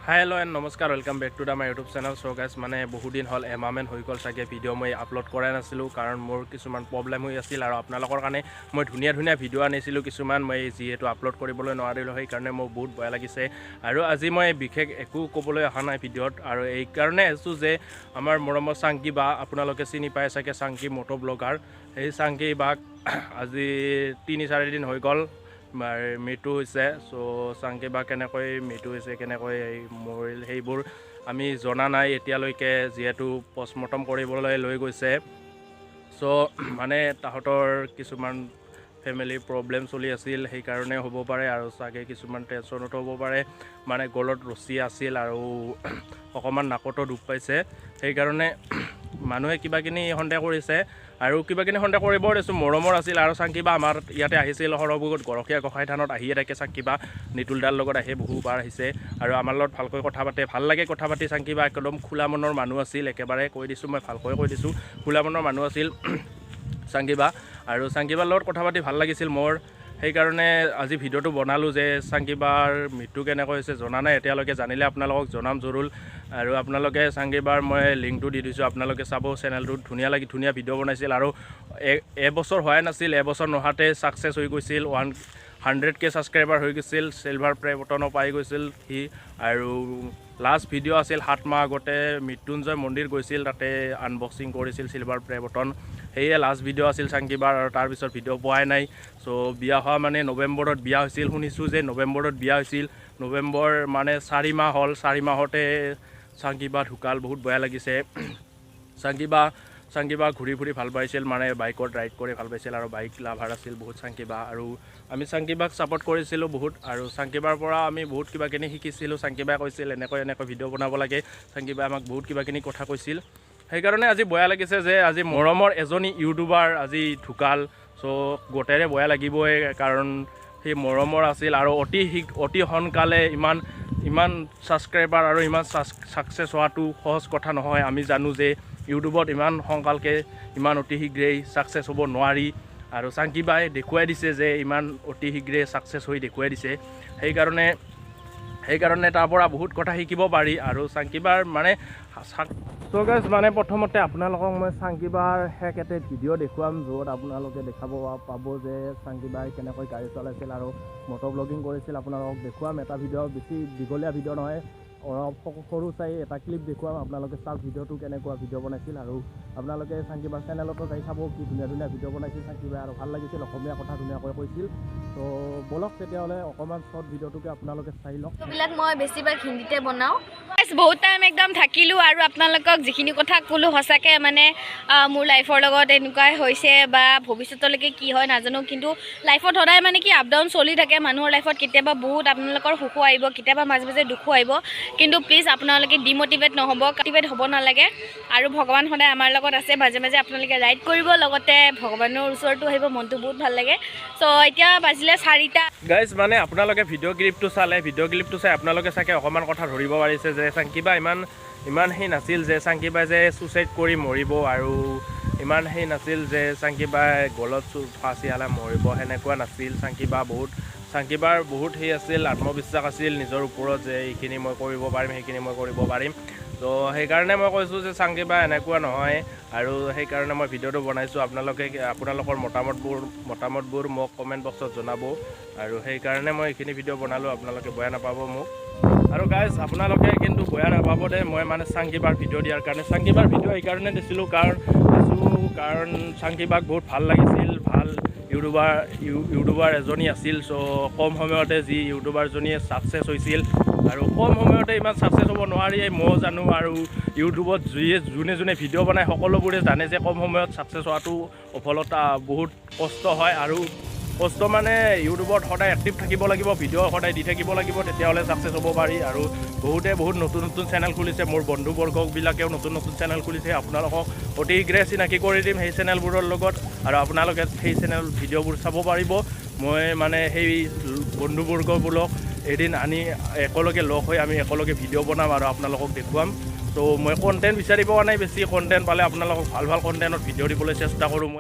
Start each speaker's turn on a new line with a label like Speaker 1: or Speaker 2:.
Speaker 1: Hello and namaskar welcome back to the my YouTube channel. So guys माने बहुत दिन हल एमाहमान हो गल चागे भिडिओ मैं आपलोड करा नासिलो कारण मोर किछुमान प्रब्लेम हो आसिल आरो आपनालोকৰ কাৰণে মই ধুনিয়া ধুনিয়া ভিডিও আনিছিলো কিছুমান মই যেহেতু আপলোড কৰিবলৈ নোৱাৰিলো সেই কাৰণে মোৰ বহুত ভয় লাগিছে আৰু আজি মই বিশেষ একো ক'বলৈ অহা নাই ভিডিওত আৰু এই কাৰণে আছো যে আমাৰ মৰমৰ চাংকি বা আপোনালোকে চিনি পায় চাগে চাংকি মটো ব্লগাৰ এই চাংকি বা আজি 3-4 দিন হৈ গল মৃত্যু হৈছে। সো চাংকি বা কেনেকৈ মৃত্যু হৈছে কেনেকৈ মৰিল সেইবোৰ আমি জনা নাই এতিয়ালৈকে যেহেতু পষ্টমৰ্টম কৰিবলৈ লৈ গৈছে। সো মানে তাহতৰ কিছুমান ফ্যামিলি প্ৰব্লেম চলি আছিল সেই কাৰণে হ'ব পাৰে আৰু চাগে কিছুমান টেনচনটো হ'ব পাৰে মানে গলত ৰছী আছিল আৰু অকমান নাকটো দুখ পাইছে সেই কাৰণে মানুহে কিবাকিনি সন্দেহ কৰিছে আৰু কিবাকিনি সন্দেহ কৰিব দিছো মৰমৰ আছিল আৰু চাংকিবা আমাৰ ইয়াতে আহিছিল হৰবুগত গৰখীয়া গোসাঁই থানত আহিয়ে থাকে চাংকিবা নিতুলদাৰ লগত আহি বহুবাৰ আহিছে আৰু আমাৰ লগত ভালকৈ কথা পাতে ভাল লাগে কথা পাতি চাংকিবা একদম খোলা মনৰ মানুহ আছিল একেবাৰে কৈ দিছো মই ভালকৈ কৈ দিছো খোলা মনৰ মানুহ আছিল চাংকিবা আৰু চাংকিবাৰ লগত কথা পাতি ভাল লাগিছিল মোৰ সেই কাৰণে আজি ভিডিওটো বনালো যে চাংকিবাৰ মৃত্যু কেনেকৈ হৈছে জনা নাই এতিয়ালৈকে জানিলে আপোনালোকক জনাম জৰুৰ আৰু আপোনালোকে চাংকিবাৰ মই লিংকটো দি দিছো আপোনালোকে চাব চেনেলটো ধুনীয়া ভিডিও বনাইছিল আৰু এবছৰ হোৱা নাছিল এবছৰ নহাতে সাকসেস হৈ গৈছিল 100K সাবস্ক্ৰাইবাৰ হৈ গৈছিল সিলভাৰ প্লে বটনো পাই গৈছিল হি আৰু লাষ্ট ভিডিও আছিল 7 মাহ আগতে মৃত্যুঞ্জয় মন্দিৰ গৈছিল তাতে আনবক্সিং কৰিছিল silver play button হেয়ে last video আছিল চাংকিবাৰ আৰু তাৰ পিছত ভিডিও পোৱাই নাই। সো বিয়া হোৱা মানে নৱেম্বৰত বিয়া হৈছিল শুনিছো যে নৱেম্বৰত বিয়া হৈছিল নৱেম্বৰ মানে 4 মাহ হল 4 মাহতে চাংকিবা ঢুকাল বহুত বেয়া লাগিছে চাংকিবা ঘূৰি ফুৰি ভাল পাইছিল মানে বাইকত ৰাইড কৰি ভাল পাইছিল আৰু বাইক লাভাৰ আছিল বহুত চাংকিবা আৰু আমি চাংকিবাক সাপোৰ্ট কৰিছিলো বহুত আৰু চাংকিবাৰ পৰা আমি বহুত কিবাকিনি শিকিছিলো চাংকিবাই কৈছিল এনেকৈ ভিডিও বনাব লাগে চাংকিবাই আমাক বহুত কিবাকিনি কথা কৈছিল সেই কাৰণে আজি বেয়া লাগিছে যে আজি মৰমৰ এজনী ইউটিউবাৰ আজি ঢুকাল। সো গোটেৰে বেয়া লাগিবই কাৰণ সেই মৰমৰ আছিল আৰু অতি সোনকালে ইমান সাবস্ক্ৰাইবাৰ আৰু ইমান সাকসেস হোৱাটো সহজ কথা নহয় আমি জানো যে ইউটিউবত ইমান সোনকালকে ইমান অতি শীঘ্ৰেই সাকসেস হ'ব নোৱাৰি আৰু চাংকিবাই দেখুৱাই দিছে যে ইমান অতি শীঘ্ৰে সাকসেস হৈ দেখুৱাই দিছে সেইকাৰণে তাৰ পৰা বহুত কথা শিকিব পাৰি আৰু চাংকিবাৰ মানে সো গাইস মানে প্ৰথমতে আপোনালোকক মই চাংকিবাৰ হেক এটা ভিডিও দেখুৱাম য'ত আপোনালোকে দেখাব পাব যে চাংকিবাই কেনেকৈ গাড়ী চলাইছিল আৰু মটো ব্লগিং কৰিছিল আপোনালোকক দেখুৱাম এটা ভিডিও বেছি দীঘলীয়া ভিডিও নহয় সৰু চাই এটা ক্লিপ দেখুৱাম আপোনালোকে চাওক ভিডিওটো কেনেকুৱা ভিডিও বনাইছিল আৰু আপোনালোকে চাংকিবাৰ চেনেলতো যাই চাব কি ধুনীয়া ভিডিও বনাইছিল চাংকিবাই আৰু ভাল লাগিছিল অসমীয়া কথা ধুনীয়াকৈ কৈছিল। তো বলক তেতিয়াহ'লে অকণমান শৰ্ট ভিডিওটোকে আপোনালোকে চাই লওক
Speaker 2: এইবিলাক মই বেছিভাগ হিন্দীতে বনাওঁ বহুত টাইম একদম থাকিলোঁ আৰু আপোনালোকক যিখিনি কথা ক'লোঁ সঁচাকৈ মানে মোৰ লাইফৰ লগত এনেকুৱাই হৈছে বা ভৱিষ্যতলৈকে কি হয় নাজানো কিন্তু লাইফত সদায় মানে কি আপ ডাউন চলি থাকে মানুহৰ লাইফত কেতিয়াবা বহুত আপোনালোকৰ সুখো আহিব কেতিয়াবা মাজে মাজে দুখো আহিব কিন্তু প্লিজ আপোনালোকে ডিমোটিভেট নহ'ব মোটিভেট হ'ব নালাগে আৰু ভগৱান সদায় আমাৰ লগত আছে মাজে মাজে আপোনালোকে ৰাইড কৰিব লগতে ভগৱানৰ ওচৰতো আহিব মনটো বহুত ভাল লাগে। চ' এতিয়া বাজিলে 4টা
Speaker 1: গাইজ মানে আপোনালোকে ভিডিও ক্লিপটো চাই আপোনালোকে চাগে অকণমান কথা ধৰিব পাৰিছে যে চাংকিবা ইমান সেই নাছিল যে চাংকিবাই যে সুইচাইড কৰি মৰিব আৰু ইমান সেই নাছিল যে চাংকিবাই গলত ফাঁচি হালা মৰিব সেনেকুৱা নাছিল চাংকিবাৰ বহুত সেই আছিল আত্মবিশ্বাস আছিল নিজৰ ওপৰত যে এইখিনি মই কৰিব পাৰিম সেইখিনি মই কৰিব পাৰিম। তো সেইকাৰণে মই কৈছোঁ যে চাংকিবা এনেকুৱা নহয় আৰু সেইকাৰণে মই ভিডিওটো বনাইছোঁ আপোনালোকৰ মতামতবোৰ মোক কমেণ্ট বক্সত জনাব আৰু সেইকাৰণে মই এইখিনি ভিডিও বনালোঁ আপোনালোকে বেয়া নাপাব মোক আৰু গাইজ আপোনালোকে কিন্তু বেয়া নাপাব দে মই মানে চাংকিবাৰ ভিডিও দিয়াৰ কাৰণে চাংকিবাৰ ভিডিও এইকাৰণে দিছিলোঁ কাৰণ চাংকিবাক বহুত ভাল লাগিছিল ভাল ইউটিউবাৰ এজনী আছিল। চ' কম সময়তে যি ইউটিউবাৰজনীয়ে ছাকচেছ হৈছিল আৰু কম সময়তে ইমান ছাকচেছ হ'ব নোৱাৰি ময়ো জানো আৰু ইউটিউবত যোনে ভিডিঅ' বনায় সকলোবোৰে জানে যে কম সময়ত ছাকচেছ হোৱাটো সফলতা বহুত কষ্ট হয় আৰু কষ্ট মানে ইউটিউবত সদায় এক্টিভ থাকিব লাগিব ভিডিঅ' সদায় দি থাকিব লাগিব তেতিয়াহ'লে ছাকচেছ হ'ব পাৰি আৰু বহুত নতুন চেনেল খুলিছে মোৰ বন্ধুবৰ্গবিলাকেও নতুন চেনেল খুলিছে আপোনালোকক অতি শীঘ্ৰে চিনাকি কৰি দিম সেই চেনেলবোৰৰ লগত আৰু আপোনালোকে সেই চেনেল ভিডিঅ'বোৰ চাব পাৰিব মই মানে সেই বন্ধুবৰ্গবোৰক এদিন আনি একেলগে লগ হৈ আমি একেলগে ভিডিঅ' বনাম আৰু আপোনালোকক দেখুৱাম। তো মই কণ্টেণ্ট বিচাৰি পোৱা নাই বেছি কণ্টেণ্ট পালে আপোনালোকক ভাল কণ্টেণ্টত ভিডিঅ' দিবলৈ চেষ্টা কৰোঁ মই।